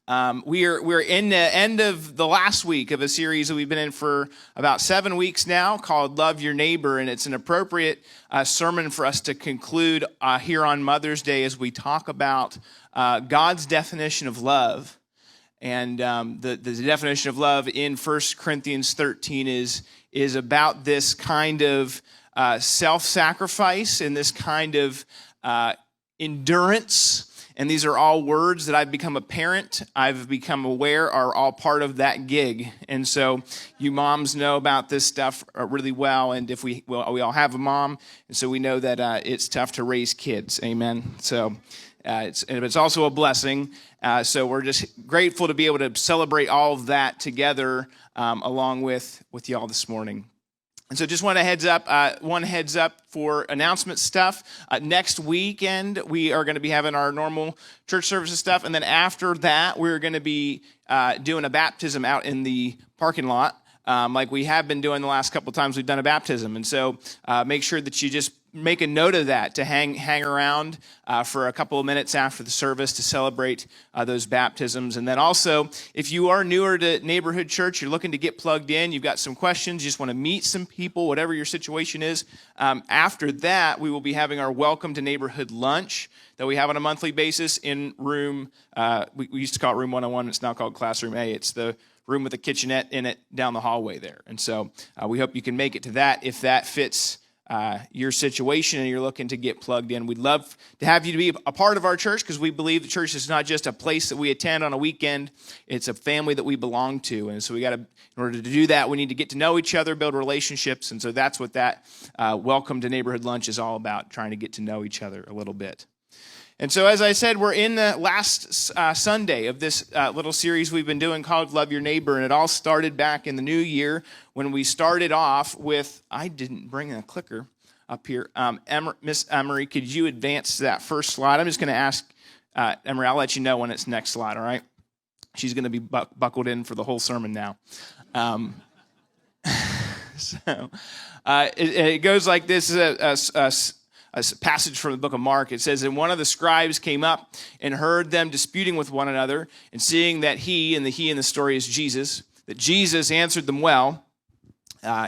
We're in the end of the last week of a series that we've been in for about 7 weeks now called Love Your Neighbor, and it's an appropriate sermon for us to conclude here on Mother's Day as we talk about God's definition of love. And the definition of love in 1 Corinthians 13 is about this kind of self-sacrifice and this kind of endurance. And these are all words that I've become a parent, I've become aware are all part of that gig. And so you moms know about this stuff really well. And if we all have a mom, and so we know that it's tough to raise kids. Amen. So it's also a blessing. So we're just grateful to be able to celebrate all of that together along with y'all this morning. And so just one heads up for announcement stuff. Next weekend, we are going to be having our normal church services stuff. And then after that, we're going to be doing a baptism out in the parking lot, like we have been doing the last couple of times we've done a baptism. And so make sure that you just make a note of that, to hang around for a couple of minutes after the service to celebrate those baptisms. And then also, if you are newer to Neighborhood Church, you're looking to get plugged in, you've got some questions, you just want to meet some people, whatever your situation is, after that, we will be having our Welcome to Neighborhood lunch that we have on a monthly basis in room, we used to call it room 101, it's now called Classroom A. It's the room with a kitchenette in it down the hallway there. And so we hope you can make it to that if that fits your situation and you're looking to get plugged in. We'd love to have you to be a part of our church because we believe the church is not just a place that we attend on a weekend. It's a family that we belong to. And so in order to do that, we need to get to know each other, build relationships. And so that's what that Welcome to Neighborhood Lunch is all about, trying to get to know each other a little bit. And so, as I said, we're in the last Sunday of this little series we've been doing called Love Your Neighbor, and it all started back in the new year when we started off with, I didn't bring a clicker up here. Miss Emery, could you advance that first slide? I'm just going to ask Emery, I'll let you know when it's next slide, all right? She's going to be buckled in for the whole sermon now. It goes like this. A passage from the book of Mark. It says, and one of the scribes came up and heard them disputing with one another, and seeing that he in the story is Jesus, that Jesus answered them well,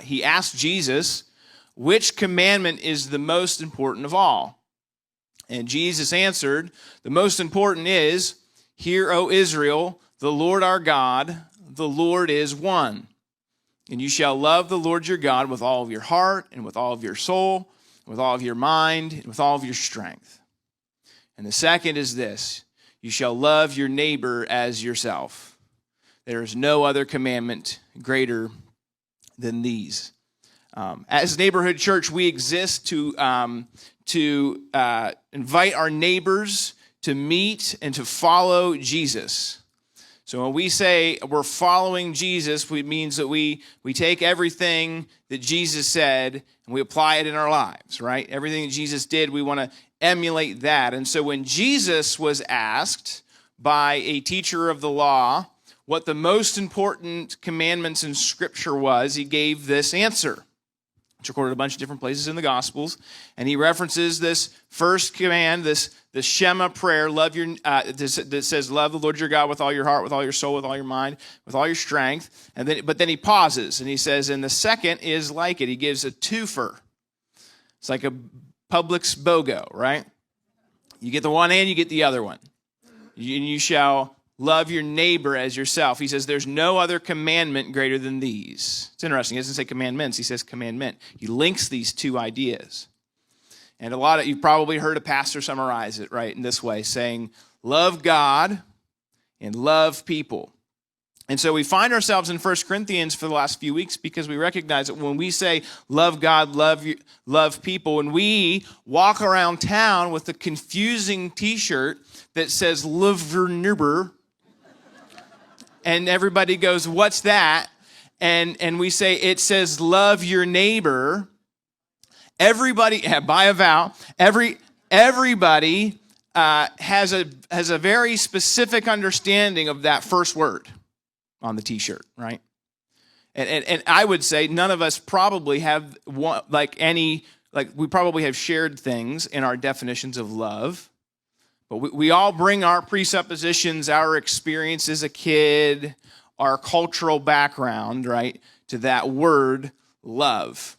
he asked Jesus, which commandment is the most important of all? And Jesus answered, the most important is, hear, O Israel, the Lord our God, the Lord is one. And you shall love the Lord your God with all of your heart and with all of your soul, with all of your mind, and with all of your strength. And the second is this, you shall love your neighbor as yourself. There is no other commandment greater than these. As Neighborhood Church, we exist to invite our neighbors to meet and to follow Jesus. So when we say we're following Jesus, it means that we take everything that Jesus said and we apply it in our lives, right? Everything that Jesus did, we want to emulate that. And so when Jesus was asked by a teacher of the law what the most important commandments in Scripture was, he gave this answer. It's recorded a bunch of different places in the Gospels, and he references this first command, the Shema prayer, that says, love the Lord your God with all your heart, with all your soul, with all your mind, with all your strength. But then he pauses, and he says, and the second is like it. He gives a twofer. It's like a Publix BOGO, right? You get the one and you get the other one. You shall love your neighbor as yourself. He says there's no other commandment greater than these. It's interesting. He doesn't say commandments. He says commandment. He links these two ideas. And you've probably heard a pastor summarize it, right, in this way, saying, love God and love people. And so we find ourselves in 1 Corinthians for the last few weeks because we recognize that when we say love God, love people, when we walk around town with a confusing T-shirt that says love your neighbor, and everybody goes, what's that? And we say, it says love your neighbor. Everybody, by a vow, everybody has a very specific understanding of that first word on the T-shirt, right? And I would say none of us probably have we probably have shared things in our definitions of love, But we all bring our presuppositions, our experience as a kid, our cultural background, right, to that word love.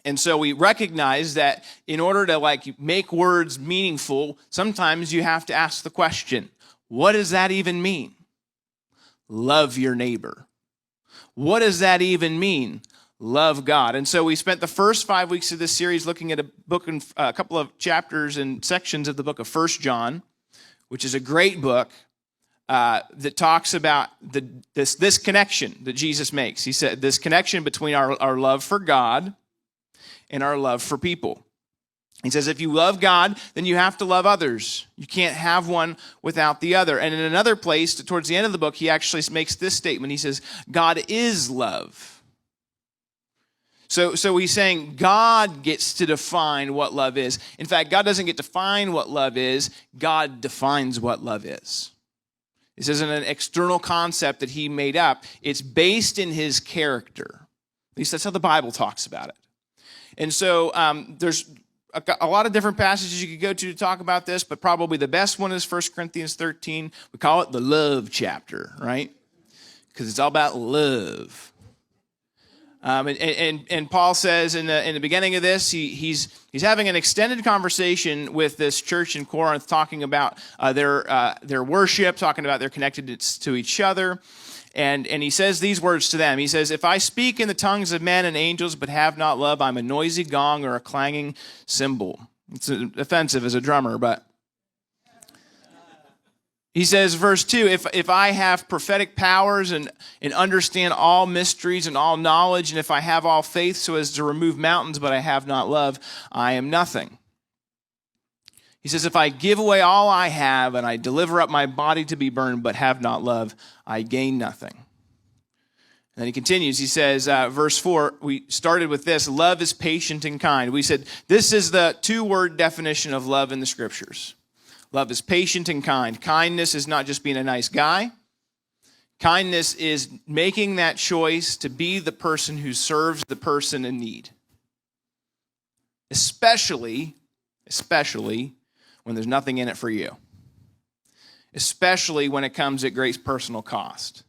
And so we recognize that in order to make words meaningful, sometimes you have to ask the question, what does that even mean? Love your neighbor. What does that even mean? Love God. And so we spent the first 5 weeks of this series looking at a couple of chapters and sections of the book of 1 John, which is a great book that talks about this connection that Jesus makes. He said this connection between our love for God and our love for people. He says if you love God, then you have to love others. You can't have one without the other. And in another place, towards the end of the book, he actually makes this statement. He says, God is love. So he's saying God gets to define what love is. In fact, God doesn't get to define what love is. God defines what love is. This isn't an external concept that he made up. It's based in his character. At least that's how the Bible talks about it. And so there's a lot of different passages you could go to talk about this, but probably the best one is 1 Corinthians 13. We call it the love chapter, right? Because it's all about love. And Paul says in the beginning of this, he's having an extended conversation with this church in Corinth, talking about their worship, talking about their connectedness to each other, and he says these words to them. He says, "If I speak in the tongues of men and angels, but have not love, I'm a noisy gong or a clanging cymbal." It's offensive as a drummer, but. He says, verse 2, if I have prophetic powers and understand all mysteries and all knowledge, and if I have all faith so as to remove mountains, but I have not love, I am nothing. He says, if I give away all I have and I deliver up my body to be burned, but have not love, I gain nothing. And then he continues, he says, verse 4, we started with this, love is patient and kind. We said, this is the two-word definition of love in the scriptures. Love is patient and kind. Kindness is not just being a nice guy. Kindness is making that choice to be the person who serves the person in need. Especially when there's nothing in it for you. Especially when it comes at great personal cost.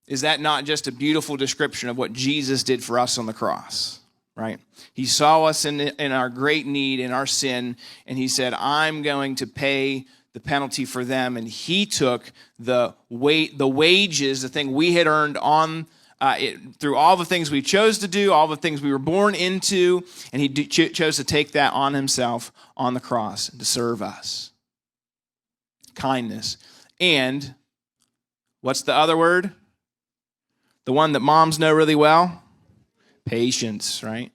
Is that not just a beautiful description of what Jesus did for us on the cross? Right? He saw us in our great need, in our sin, and he said, I'm going to pay the penalty for them. And he took the wages, the thing we had earned on through all the things we chose to do, all the things we were born into, and he chose to take that on himself on the cross to serve us. Kindness. And what's the other word? The one that moms know really well? Patience, right?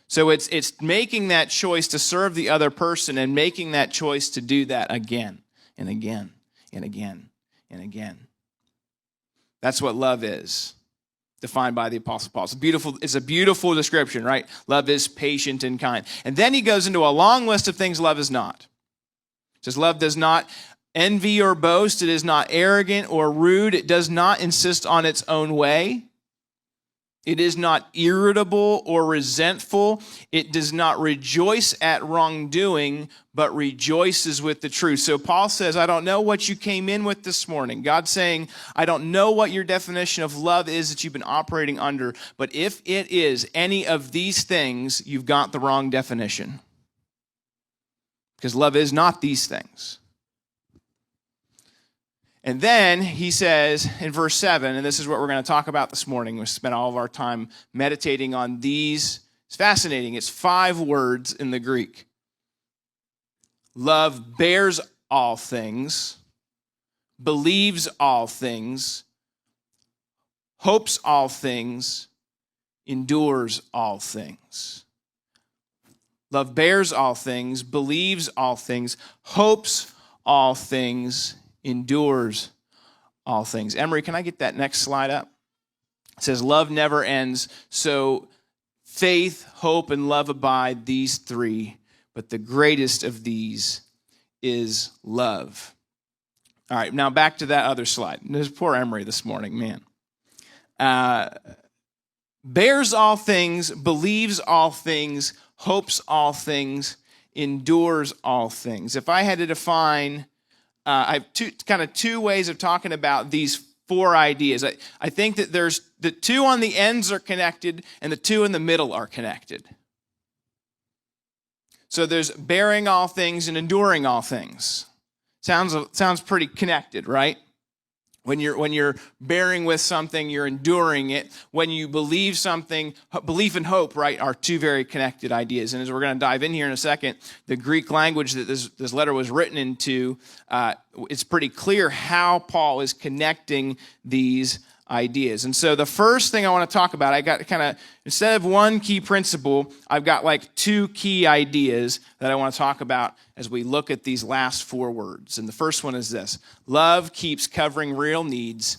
So it's making that choice to serve the other person and making that choice to do that again and again and again and again. That's what love is, defined by the Apostle Paul. It's a beautiful description, right? Love is patient and kind. And then he goes into a long list of things love is not. It says love does not envy or boast. It is not arrogant or rude. It does not insist on its own way. It is not irritable or resentful. It does not rejoice at wrongdoing, but rejoices with the truth. So Paul says, I don't know what you came in with this morning. God's saying, I don't know what your definition of love is that you've been operating under, but if it is any of these things, you've got the wrong definition. Because love is not these things. And then he says in verse 7, and this is what we're going to talk about this morning. We spent all of our time meditating on these. It's fascinating. It's 5 words in the Greek. Love bears all things, believes all things, hopes all things, endures all things. Love bears all things, believes all things, hopes all things, endures all things. Emery, can I get that next slide up? It says, love never ends. So faith, hope, and love abide, these 3. But the greatest of these is love. All right, now back to that other slide. There's poor Emery this morning, man. Bears all things, believes all things, hopes all things, endures all things. If I had to define, I have two ways of talking about these four ideas. I think that there's the two on the ends are connected and the two in the middle are connected. So there's bearing all things and enduring all things. Sounds pretty connected, right? When you're bearing with something, you're enduring it. When you believe something, belief and hope, right, are two very connected ideas. And as we're going to dive in here in a second, the Greek language that this letter was written into, it's pretty clear how Paul is connecting these ideas. And so the first thing I want to talk about, I got instead of one key principle, I've got like two key ideas that I want to talk about as we look at these last four words. And the first one is this: love keeps covering real needs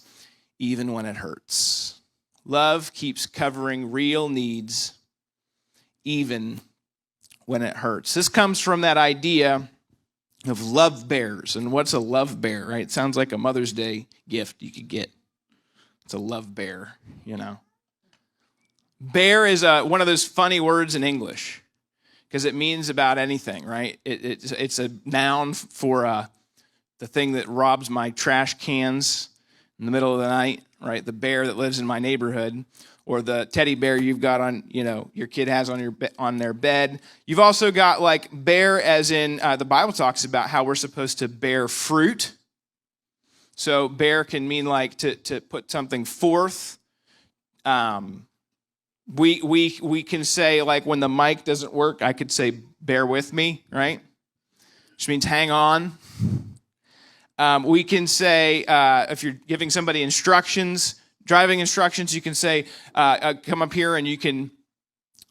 even when it hurts. Love keeps covering real needs even when it hurts. This comes from that idea of love bears. And what's a love bear, right? It sounds like a Mother's Day gift you could get. It's a love bear, you know. Bear is one of those funny words in English because it means about anything, right? It's a noun for the thing that robs my trash cans in the middle of the night, right? The bear that lives in my neighborhood, or the teddy bear you've got on, your kid has on their bed. You've also got like bear as in the Bible talks about how we're supposed to bear fruit. So bear can mean like to put something forth. We can say, like, when the mic doesn't work, I could say bear with me, right? Which means hang on. We can say, if you're giving somebody instructions, driving instructions, you can say, come up here and you can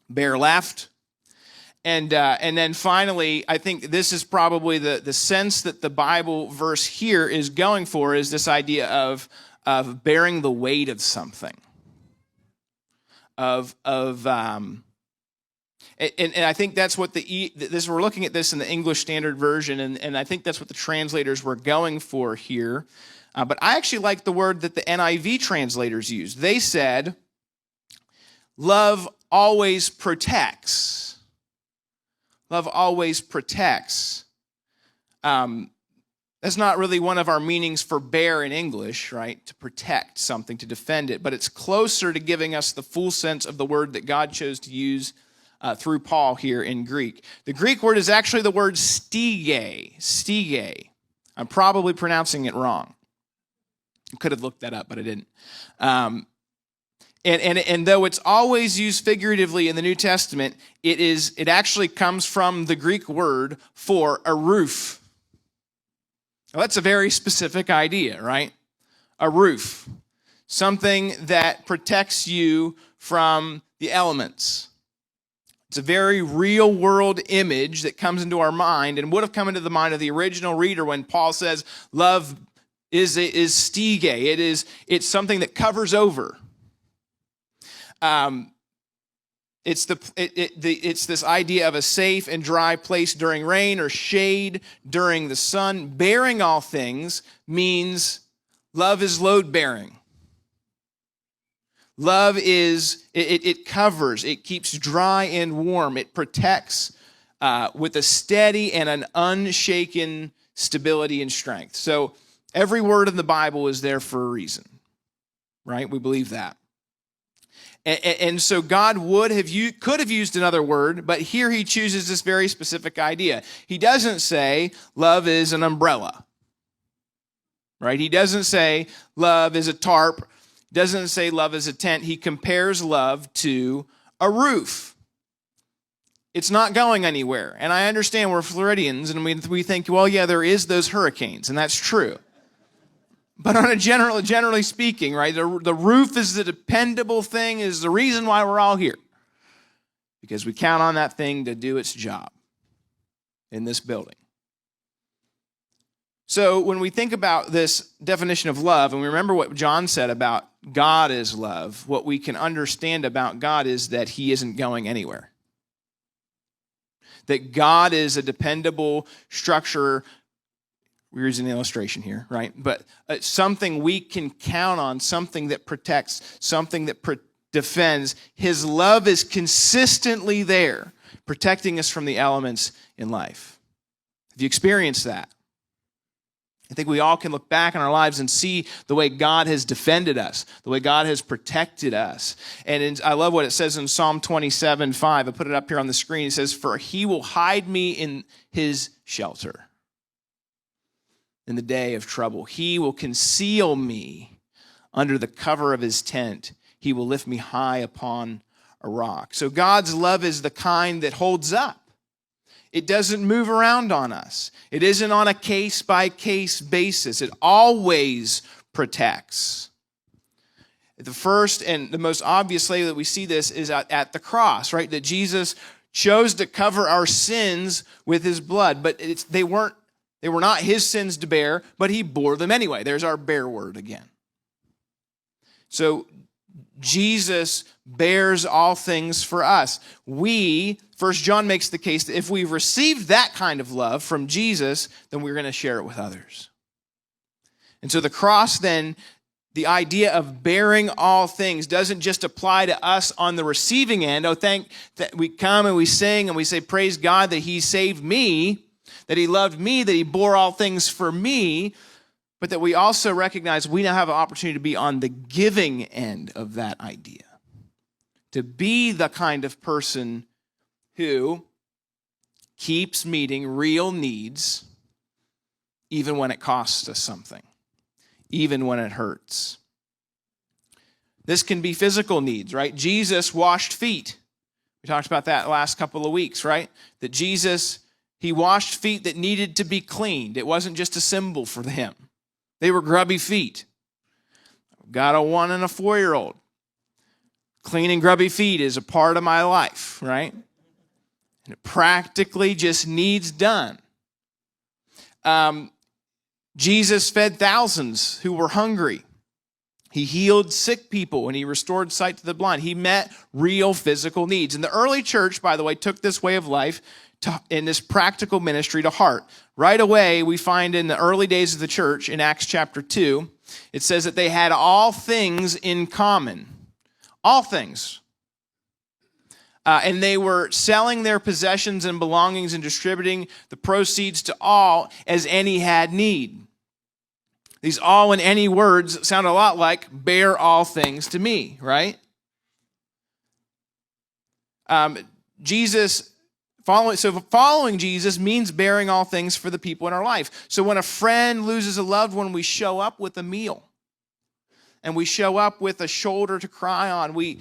bear left. And then finally, I think this is probably the sense that the Bible verse here is going for, is this idea of bearing the weight of something. And I think that's what we're looking at this in the English Standard Version, and I think that's what the translators were going for here. But I actually like the word that the NIV translators used. They said, love always protects. Love always protects. That's not really one of our meanings for bear in English, right? To protect something, to defend it. But it's closer to giving us the full sense of the word that God chose to use through Paul here in Greek. The Greek word is actually the word stige. Stige. I'm probably pronouncing it wrong. I could have looked that up, but I didn't. And though it's always used figuratively in the New Testament, it actually comes from the Greek word for a roof. Well, that's a very specific idea, right? A roof. Something that protects you from the elements. It's a very real world image that comes into our mind and would have come into the mind of the original reader when Paul says love is stige. It's something that covers over. It's this idea of a safe and dry place during rain or shade during the sun. Bearing all things means love is load bearing. Love is, it covers, it keeps dry and warm. It protects with a steady and an unshaken stability and strength. So every word in the Bible is there for a reason, right? We believe that. And so God could have used another word, but here he chooses this very specific idea. He doesn't say love is an umbrella, right? He doesn't say love is a tarp. He doesn't say love is a tent. He compares love to a roof. It's not going anywhere. And I understand we're Floridians, and we think, well, yeah, there is those hurricanes, and that's true. But on a generally speaking, right, the roof is the dependable thing, is the reason why we're all here. Because we count on that thing to do its job in this building. So when we think about this definition of love, and we remember what John said about God is love, what we can understand about God is that he isn't going anywhere. That God is a dependable structure. We're using an illustration here, right? But something we can count on, something that protects, something that defends. His love is consistently there, protecting us from the elements in life? Have you experienced that? I think we all can look back in our lives and see the way God has defended us, the way God has protected us. And I love what it says in Psalm 27:5. I put it up here on the screen. It says, "For he will hide me in his shelter in the day of trouble. He will conceal me under the cover of his tent. He will lift me high upon a rock." So God's love is the kind that holds up. It doesn't move around on us. It isn't on a case-by-case basis. It always protects. The first and the most obvious way that we see this is at the cross, right? That Jesus chose to cover our sins with his blood, but they were not his sins to bear, but he bore them anyway. There's our bear word again. So Jesus bears all things for us. First John makes the case that if we've received that kind of love from Jesus, then we're going to share it with others. And so the cross then, the idea of bearing all things doesn't just apply to us on the receiving end. Oh, thank that we come and we sing and we say, praise God that he saved me, that he loved me, that he bore all things for me, but that we also recognize we now have an opportunity to be on the giving end of that idea. To be the kind of person who keeps meeting real needs even when it costs us something, even when it hurts. This can be physical needs, right? Jesus washed feet. We talked about that last couple of weeks, right? That Jesus, he washed feet that needed to be cleaned. It wasn't just a symbol for him. They were grubby feet. Got a 1 and a 4-year-old. Cleaning grubby feet is a part of my life, right? And it practically just needs done. Jesus fed thousands who were hungry. He healed sick people and he restored sight to the blind. He met real physical needs. And the early church, by the way, took this way of life in this practical ministry to heart. Right away, we find in the early days of the church, in Acts chapter 2, it says that they had all things in common. All things. And they were selling their possessions and belongings and distributing the proceeds to all as any had need. These all and any words sound a lot like bear all things to me, right? Following Jesus means bearing all things for the people in our life. So when a friend loses a loved one, we show up with a meal. And we show up with a shoulder to cry on. We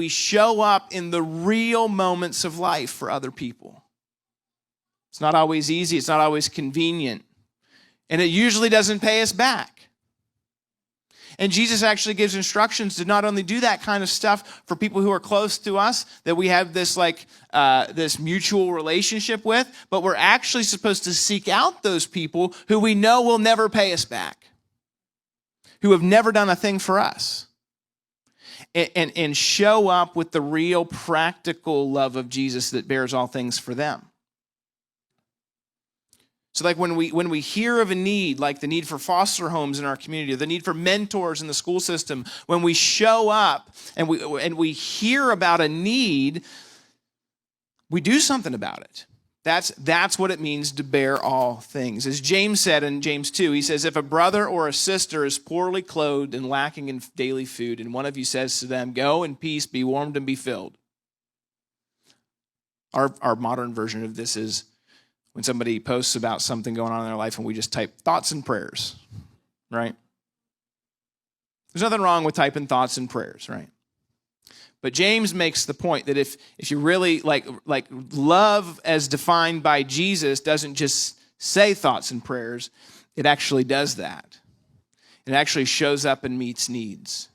show up in the real moments of life for other people. It's not always easy. It's not always convenient. And it usually doesn't pay us back. And Jesus actually gives instructions to not only do that kind of stuff for people who are close to us, that we have this this mutual relationship with, but we're actually supposed to seek out those people who we know will never pay us back, who have never done a thing for us, and show up with the real practical love of Jesus that bears all things for them. So like when we hear of a need, like the need for foster homes in our community, or the need for mentors in the school system, when we show up and we hear about a need, we do something about it. That's what it means to bear all things. As James said in James 2, he says, if a brother or a sister is poorly clothed and lacking in daily food, and one of you says to them, go in peace, be warmed and be filled. Our modern version of this is when somebody posts about something going on in their life and we just type thoughts and prayers, right? There's nothing wrong with typing thoughts and prayers, right? But James makes the point that if you really like love as defined by Jesus doesn't just say thoughts and prayers, it actually does that. It actually shows up and meets needs.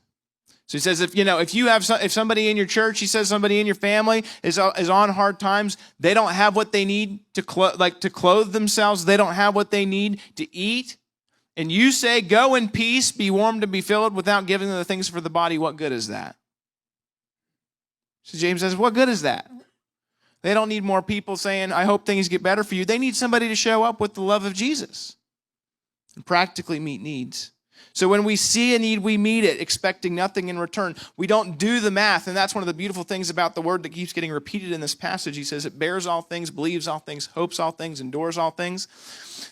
So he says, if somebody in your church, he says somebody in your family is on hard times, they don't have what they need to clothe themselves, they don't have what they need to eat, and you say, go in peace, be warmed and be filled without giving them the things for the body, what good is that? So James says, what good is that? They don't need more people saying, I hope things get better for you. They need somebody to show up with the love of Jesus and practically meet needs. So when we see a need, we meet it, expecting nothing in return. We don't do the math, and that's one of the beautiful things about the word that keeps getting repeated in this passage. He says it bears all things, believes all things, hopes all things, endures all things.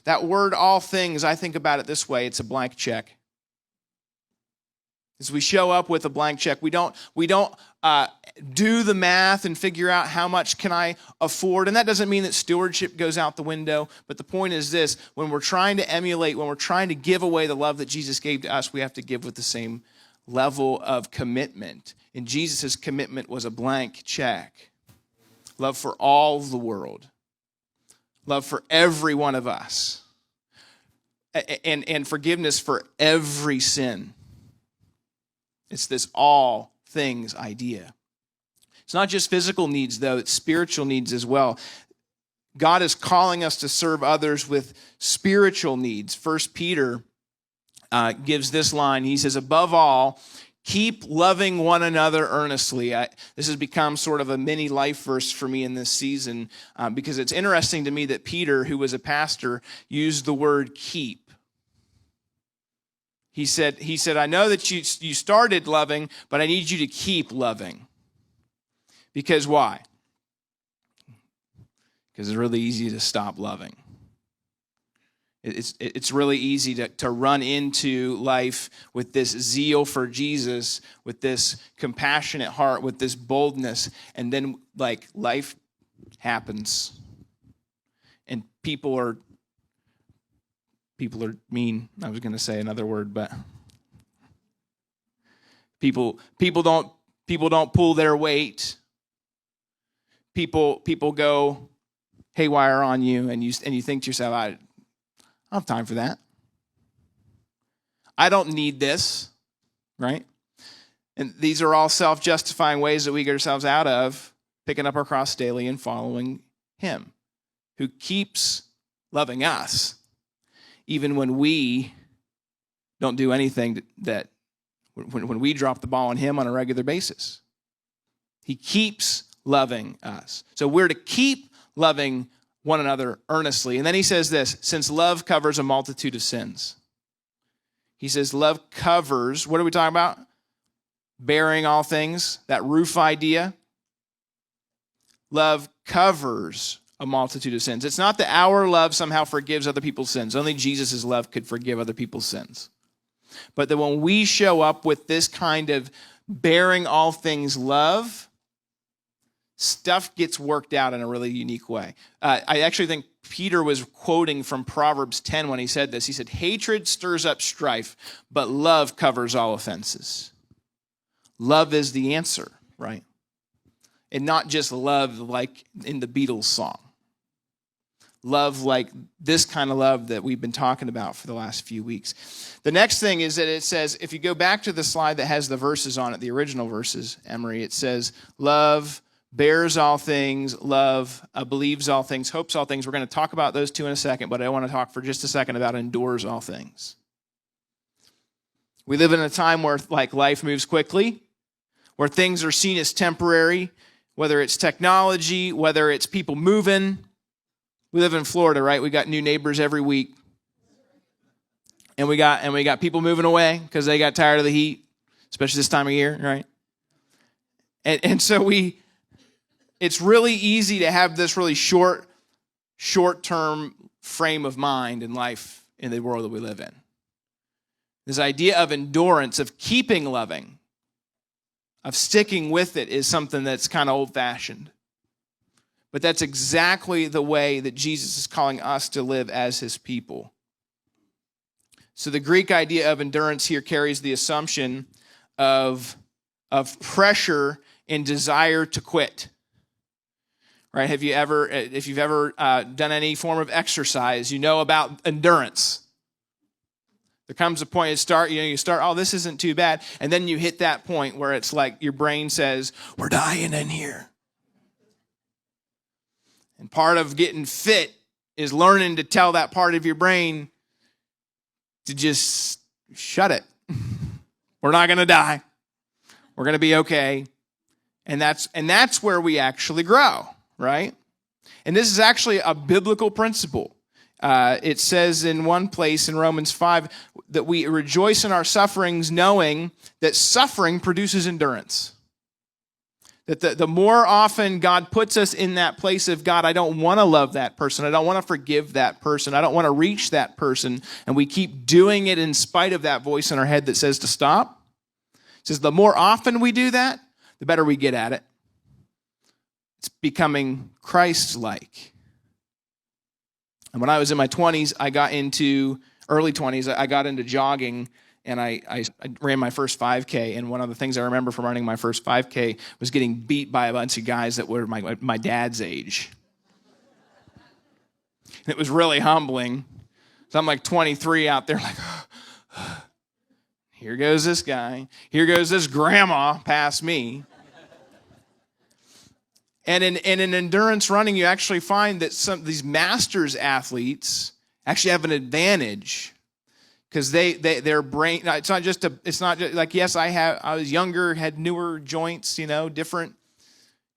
That word, all things, I think about it this way. It's a blank check. As we show up with a blank check, we don't do the math and figure out how much can I afford. And that doesn't mean that stewardship goes out the window. But the point is this: when we're trying to emulate, when we're trying to give away the love that Jesus gave to us, we have to give with the same level of commitment. And Jesus' commitment was a blank check. Love for all the world. Love for every one of us. And forgiveness for every sin. It's this all things idea. It's not just physical needs, though. It's spiritual needs as well. God is calling us to serve others with spiritual needs. 1 Peter gives this line. He says, above all, keep loving one another earnestly. This has become sort of a mini life verse for me in this season because it's interesting to me that Peter, who was a pastor, used the word keep. He said, I know that you started loving, but I need you to keep loving. Because why? Because it's really easy to stop loving. It's really easy to run into life with this zeal for Jesus, with this compassionate heart, with this boldness, and then like life happens. And people are mean. I was going to say another word, but people don't pull their weight. People go haywire on you, and you think to yourself, I don't have time for that. I don't need this, right? And these are all self-justifying ways that we get ourselves out of picking up our cross daily and following him, who keeps loving us. Even when we don't do anything when we drop the ball on him on a regular basis. He keeps loving us. So we're to keep loving one another earnestly. And then he says this, since love covers a multitude of sins. He says love covers, what are we talking about? Bearing all things, that roof idea. Love covers a multitude of sins. It's not that our love somehow forgives other people's sins. Only Jesus' love could forgive other people's sins. But that when we show up with this kind of bearing all things love, stuff gets worked out in a really unique way. I actually think Peter was quoting from Proverbs 10 when he said this. He said, hatred stirs up strife, but love covers all offenses. Love is the answer, right? And not just love like in the Beatles song. Love like this kind of love that we've been talking about for the last few weeks. The next thing is that it says, if you go back to the slide that has the verses on it, the original verses, Emery, it says, love bears all things, love believes all things, hopes all things. We're going to talk about those two in a second, but I want to talk for just a second about endures all things. We live in a time where like life moves quickly, where things are seen as temporary, whether it's technology, whether it's people moving. We live in Florida, right? We got new neighbors every week. And we got people moving away because they got tired of the heat, especially this time of year, right? And so it's really easy to have this really short-term frame of mind in life in the world that we live in. This idea of endurance, of keeping loving, of sticking with it is something that's kind of old-fashioned. But that's exactly the way that Jesus is calling us to live as his people. So the Greek idea of endurance here carries the assumption of pressure and desire to quit. Right? If you've ever done any form of exercise, you know about endurance. There comes a point you start, oh, this isn't too bad. And then you hit that point where it's like your brain says, we're dying in here. And part of getting fit is learning to tell that part of your brain to just shut it. We're not going to die. We're going to be okay. And that's where we actually grow, right? And this is actually a biblical principle. It says in one place in Romans 5 that we rejoice in our sufferings, knowing that suffering produces endurance. That the more often God puts us in that place of, God, I don't want to love that person. I don't want to forgive that person. I don't want to reach that person. And we keep doing it in spite of that voice in our head that says to stop. It says the more often we do that, the better we get at it. It's becoming Christ-like. And when I was in my 20s, early 20s, I got into jogging, and I ran my first 5K, and one of the things I remember from running my first 5K was getting beat by a bunch of guys that were my dad's age. And it was really humbling. So I'm like 23 out there like, here goes this guy. Here goes this grandma past me. And in endurance running, you actually find that some of these masters athletes actually have an advantage. Because their brain, it's not just like, yes, I was younger, had newer joints, different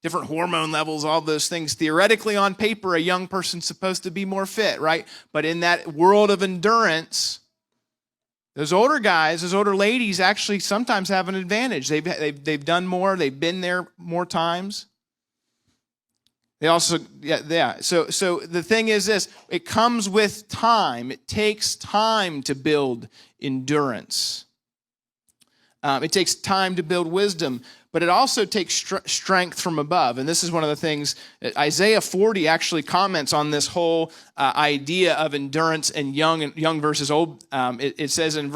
hormone levels, all those things. Theoretically, on paper, a young person's supposed to be more fit, right? But in that world of endurance, those older guys, those older ladies actually sometimes have an advantage. They've done more, they've been there more times. They also, yeah. So the thing is this, it comes with time. It takes time to build endurance. It takes time to build wisdom, but it also takes strength from above. And this is one of the things that Isaiah 40 actually comments on this whole idea of endurance and young versus old. It says in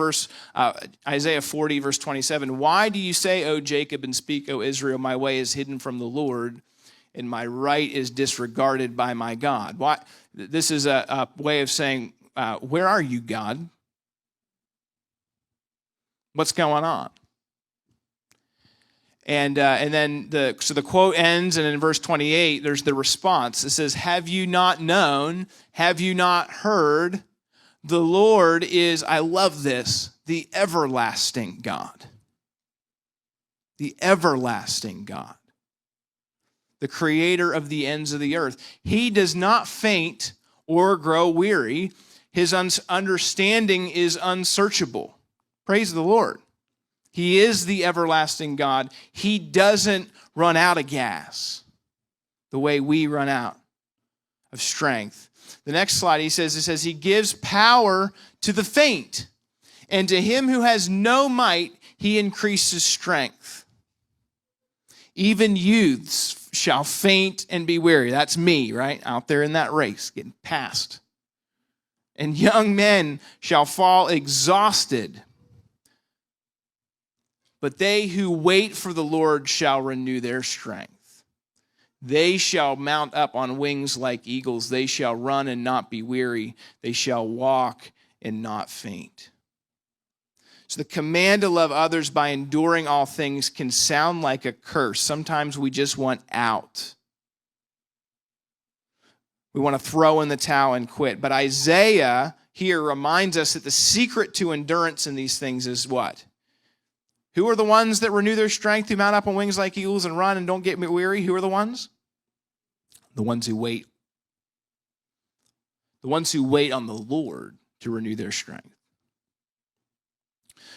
Isaiah 40, verse 27, "Why do you say, O Jacob, and speak, O Israel, my way is hidden from the Lord, and my right is disregarded by my God?" Why? This is a way of saying, where are you, God? What's going on? And then the quote ends, and in verse 28, there's the response. It says, "Have you not known? Have you not heard? The Lord is," I love this, "the everlasting God." The everlasting God. The creator of the ends of the earth. He does not faint or grow weary. His understanding is unsearchable. Praise the Lord. He is the everlasting God. He doesn't run out of gas the way we run out of strength. The next slide, it says, he gives power to the faint, and to him who has no might, he increases strength. Even youths shall faint and be weary. That's me, right? Out there in that race, getting passed. And young men shall fall exhausted. But they who wait for the Lord shall renew their strength. They shall mount up on wings like eagles. They shall run and not be weary. They shall walk and not faint. So the command to love others by enduring all things can sound like a curse. Sometimes we just want out. We want to throw in the towel and quit. But Isaiah here reminds us that the secret to endurance in these things is what? Who are the ones that renew their strength, who mount up on wings like eagles and run and don't get weary? Who are the ones? The ones who wait. The ones who wait on the Lord to renew their strength.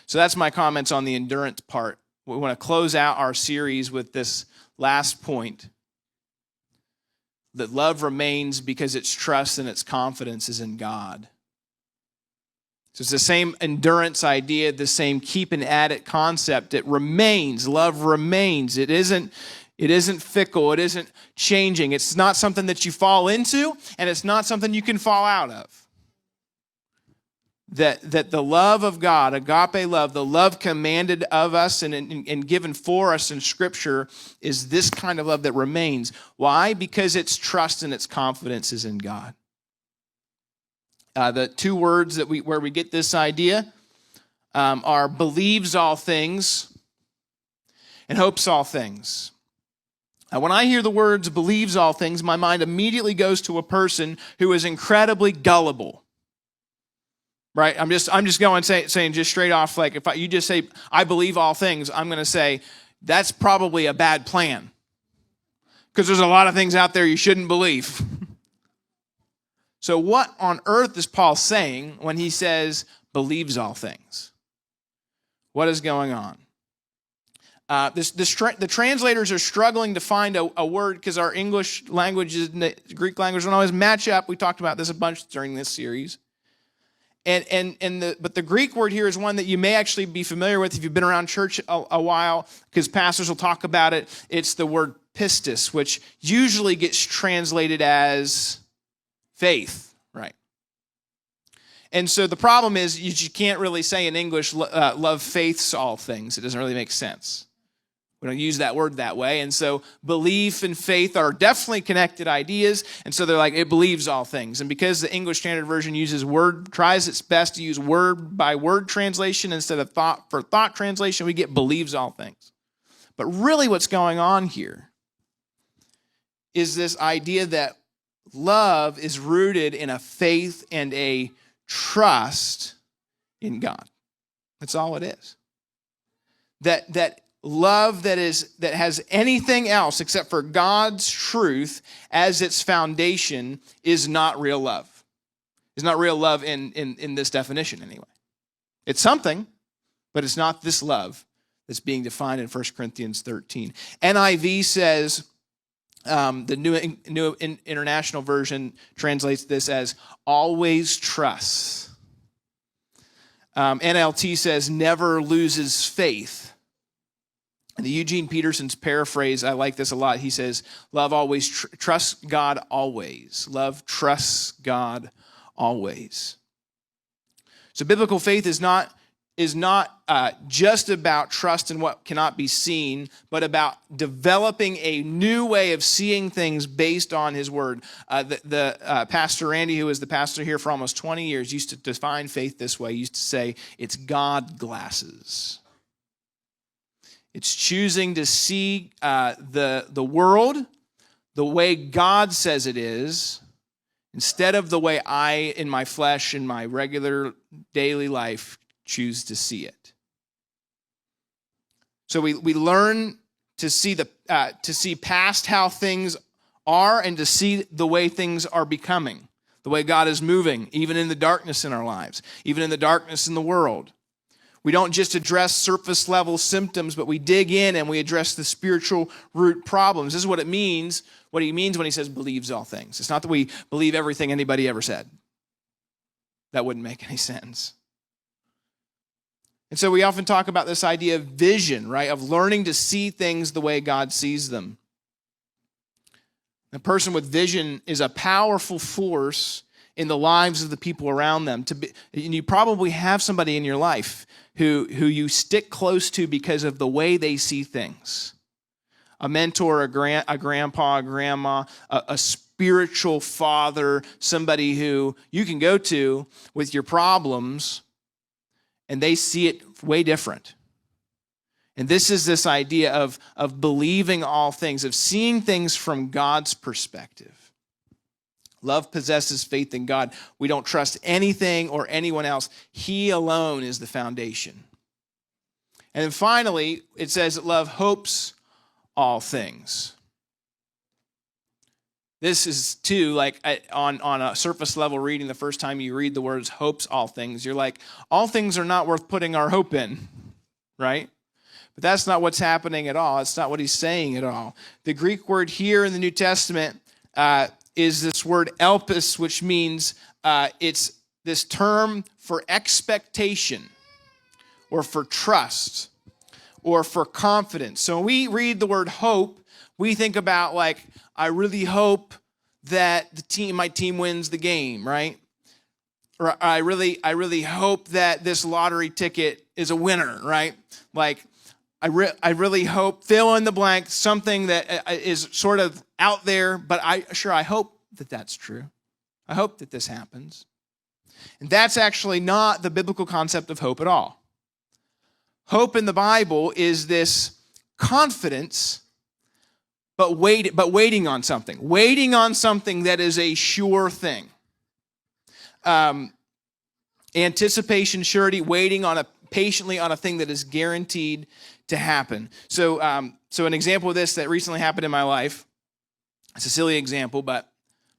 So that's my comments on the endurance part. We want to close out our series with this last point, that love remains because its trust and its confidence is in God. So it's the same endurance idea, the same keeping at it concept. It remains. Love remains. It isn't fickle. It isn't changing. It's not something that you fall into, and it's not something you can fall out of. That the love of God, agape love, the love commanded of us and given for us in Scripture is this kind of love that remains. Why? Because its trust and its confidence is in God. The two words where we get this idea are believes all things and hopes all things. When I hear the words believes all things, my mind immediately goes to a person who is incredibly gullible. Right? I'm just going saying just straight off, like if you just say, I believe all things, I'm going to say, that's probably a bad plan. Because there's a lot of things out there you shouldn't believe. So what on earth is Paul saying when he says believes all things? What is going on? The translators are struggling to find a word because our English language and the Greek language don't always match up. We talked about this a bunch during this series. But the Greek word here is one that you may actually be familiar with if you've been around church a while, because pastors will talk about it. It's the word pistis, which usually gets translated as faith, right? And so the problem is you can't really say in English, love faiths all things. It doesn't really make sense. We don't use that word that way. And so belief and faith are definitely connected ideas. And so they're like, it believes all things. And because the English Standard Version tries its best to use word by word translation instead of thought for thought translation, we get believes all things. But really what's going on here is this idea that love is rooted in a faith and a trust in God. That's all it is. That love that has anything else except for God's truth as its foundation is not real love. It's not real love in this definition anyway. It's something, but it's not this love that's being defined in 1 Corinthians 13. NIV says, the New International Version translates this as always trusts. NLT says never loses faith. And the Eugene Peterson's paraphrase, I like this a lot. He says, love always trusts God always. Love trusts God always. So biblical faith is not just about trust in what cannot be seen, but about developing a new way of seeing things based on his word. Pastor Randy, who was the pastor here for almost 20 years, used to define faith this way. He used to say, it's God glasses. It's choosing to see the world the way God says it is, instead of the way I, in my flesh, in my regular daily life, choose to see it. So we learn to see past how things are and to see the way things are becoming, the way God is moving, even in the darkness in our lives, even in the darkness in the world. We don't just address surface level symptoms, but we dig in and we address the spiritual root problems. This is what it means, what he means when he says believes all things. It's not that we believe everything anybody ever said. That wouldn't make any sense. And so we often talk about this idea of vision, right? Of learning to see things the way God sees them. A person with vision is a powerful force in the lives of the people around them. And you probably have somebody in your life who you stick close to because of the way they see things. A mentor, a grandpa, a grandma, a spiritual father, somebody who you can go to with your problems, and they see it way different. And this is this idea of believing all things, of seeing things from God's perspective. Love possesses faith in God. We don't trust anything or anyone else. He alone is the foundation. And then finally, it says that love hopes all things. This is too, like on a surface level reading, the first time you read the words hopes all things, you're like, all things are not worth putting our hope in, right? But that's not what's happening at all. It's not what he's saying at all. The Greek word here in the New Testament is this word elpis, which means it's this term for expectation or for trust or for confidence. So when we read the word hope, we think about like, I really hope that my team wins the game, right? Or I really hope that this lottery ticket is a winner, right? Like, I really hope, fill in the blank, something that is sort of out there, but I hope that that's true. I hope that this happens. And that's actually not the biblical concept of hope at all. Hope in the Bible is this confidence, but waiting on something. Waiting on something that is a sure thing. Anticipation, surety, waiting patiently on a thing that is guaranteed to happen. So an example of this that recently happened in my life, it's a silly example, but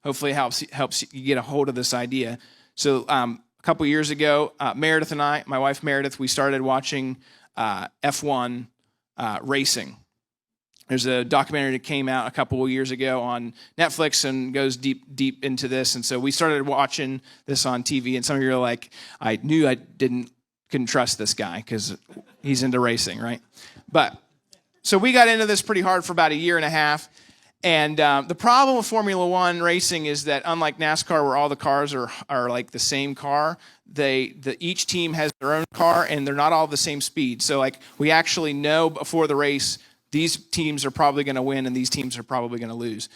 Hopefully it helps you get a hold of this idea. So a couple years ago, Meredith and I, my wife Meredith, we started watching F1 racing. There's a documentary that came out a couple of years ago on Netflix and goes deep into this. And so we started watching this on TV. And some of you are like, I knew I couldn't trust this guy because he's into racing, right? But so we got into this pretty hard for about a year and a half. And the problem with Formula One racing is that unlike NASCAR, where all the cars are like the same car, each team has their own car and they're not all the same speed. So like we actually know before the race, these teams are probably going to win and these teams are probably going to lose,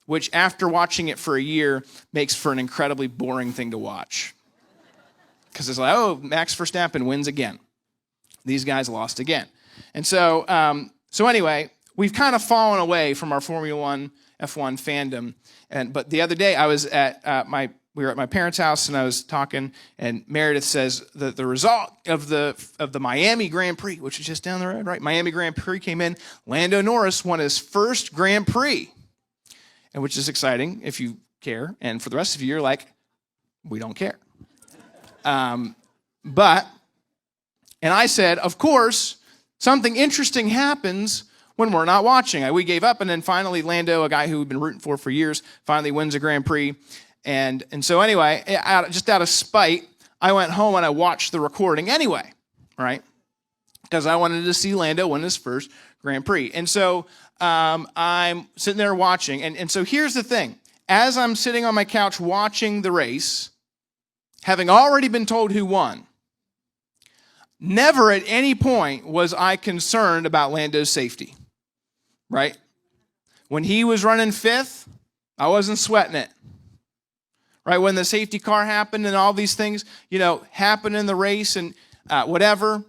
which after watching it for a year makes for an incredibly boring thing to watch. Because it's like, oh, Max Verstappen wins again. These guys lost again. And so anyway, we've kind of fallen away from our Formula One F1 fandom. But the other day I was we were at my parents' house and I was talking, and Meredith says that the result of the Miami Grand Prix, which is just down the road, right? Miami Grand Prix came in. Lando Norris won his first Grand Prix, and which is exciting if you care. And for the rest of you, you're like, we don't care. And I said, of course, something interesting happens when we're not watching. We gave up, and then finally Lando, a guy who we've been rooting for years, finally wins a Grand Prix. And so anyway, just out of spite, I went home and I watched the recording anyway, right? Because I wanted to see Lando win his first Grand Prix. And so I'm sitting there watching. And so here's the thing. As I'm sitting on my couch watching the race, having already been told who won, never at any point was I concerned about Lando's safety, right? When he was running fifth, I wasn't sweating it. Right, when the safety car happened and all these things, happened in the race and whatever,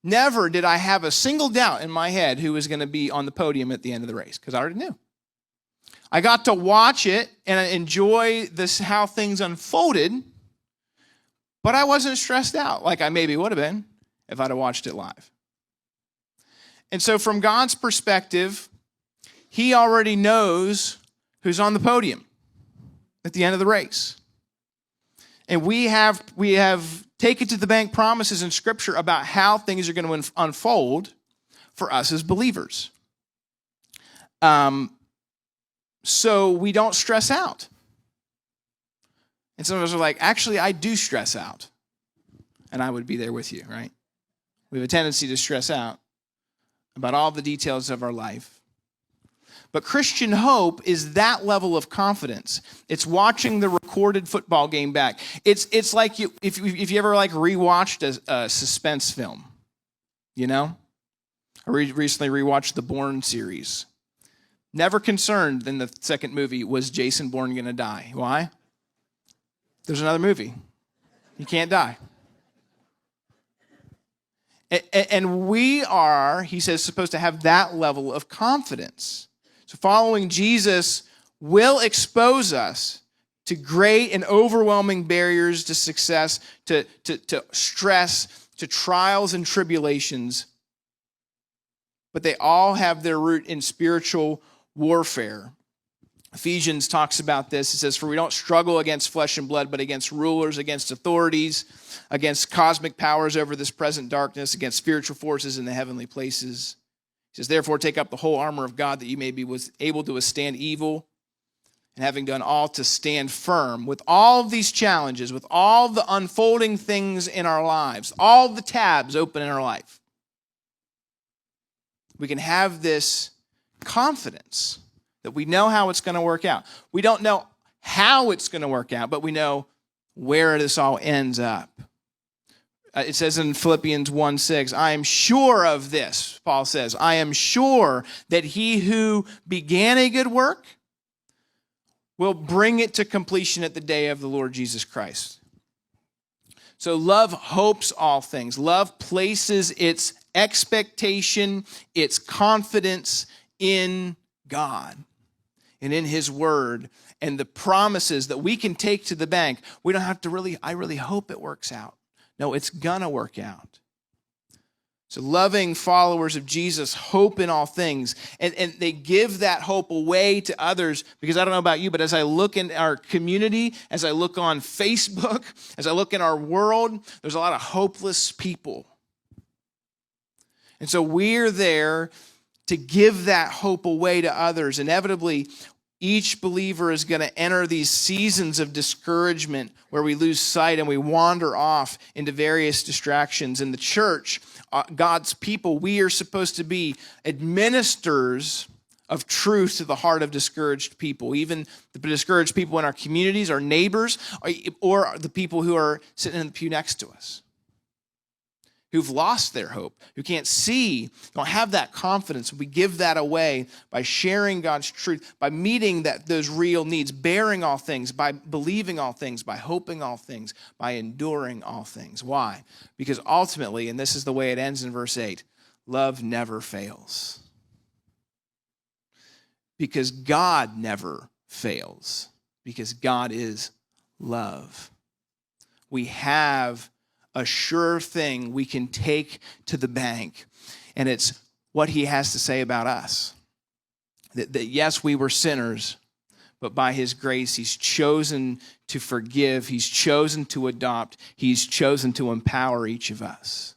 never did I have a single doubt in my head who was going to be on the podium at the end of the race, because I already knew. I got to watch it and enjoy how things unfolded, but I wasn't stressed out like I maybe would have been if I'd have watched it live. And so from God's perspective, he already knows who's on the podium at the end of the race. And we have taken to the bank promises in Scripture about how things are going to unfold for us as believers. So we don't stress out. And some of us are like, actually, I do stress out. And I would be there with you, right? We have a tendency to stress out about all the details of our life. But Christian hope is that level of confidence. It's watching the recorded football game back. It's like if you ever like rewatched a suspense film, I recently rewatched the Bourne series. Never concerned in the second movie, was Jason Bourne going to die? Why? There's another movie. He can't die. And we are, he says, supposed to have that level of confidence. So following Jesus will expose us to great and overwhelming barriers to success, to stress, to trials and tribulations. But they all have their root in spiritual warfare. Ephesians talks about this. It says, for we don't struggle against flesh and blood, but against rulers, against authorities, against cosmic powers over this present darkness, against spiritual forces in the heavenly places. He says, therefore, take up the whole armor of God that you may be able to withstand evil, and having done all, to stand firm. With all of these challenges, with all the unfolding things in our lives, all the tabs open in our life, we can have this confidence that we know how it's going to work out. We don't know how it's going to work out, but we know where this all ends up. It says in Philippians 1:6, I am sure of this, Paul says, I am sure that he who began a good work will bring it to completion at the day of the Lord Jesus Christ. So love hopes all things. Love places its expectation, its confidence in God and in his word and the promises that we can take to the bank. We don't have to I really hope it works out. No, it's going to work out. So loving followers of Jesus hope in all things. And they give that hope away to others, because I don't know about you, but as I look in our community, as I look on Facebook, as I look in our world, there's a lot of hopeless people. And so we're there to give that hope away to others. Inevitably, each believer is going to enter these seasons of discouragement where we lose sight and we wander off into various distractions. In the church, God's people, we are supposed to be administrators of truth to the heart of discouraged people, even the discouraged people in our communities, our neighbors, or the people who are sitting in the pew next to us, who've lost their hope, who can't see, don't have that confidence. We give that away by sharing God's truth, by meeting those real needs, bearing all things, by believing all things, by hoping all things, by enduring all things. Why? Because ultimately, and this is the way it ends in verse 8, love never fails. Because God never fails. Because God is love. We have a sure thing we can take to the bank, and it's what he has to say about us. That yes, we were sinners, but by his grace, he's chosen to forgive, he's chosen to adopt, he's chosen to empower each of us.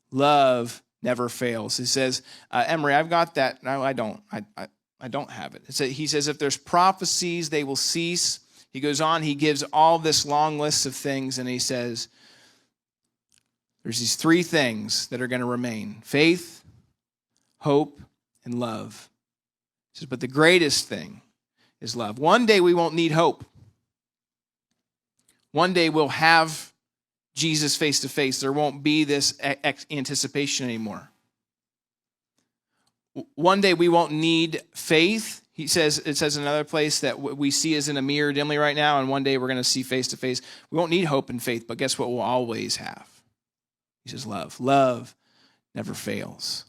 Love never fails. He says, Emery, I've got that. No, I don't. I don't have it. He says, if there's prophecies, they will cease. He goes on, he gives all this long list of things, and he says, there's these three things that are going to remain: faith, hope, and love. He says, but the greatest thing is love. One day we won't need hope. One day we'll have Jesus face to face. There won't be this anticipation anymore. One day we won't need faith. It says in another place that what we see is in a mirror dimly right now, and one day we're going to see face to face. We won't need hope and faith, but guess what we'll always have? He says love. Love never fails.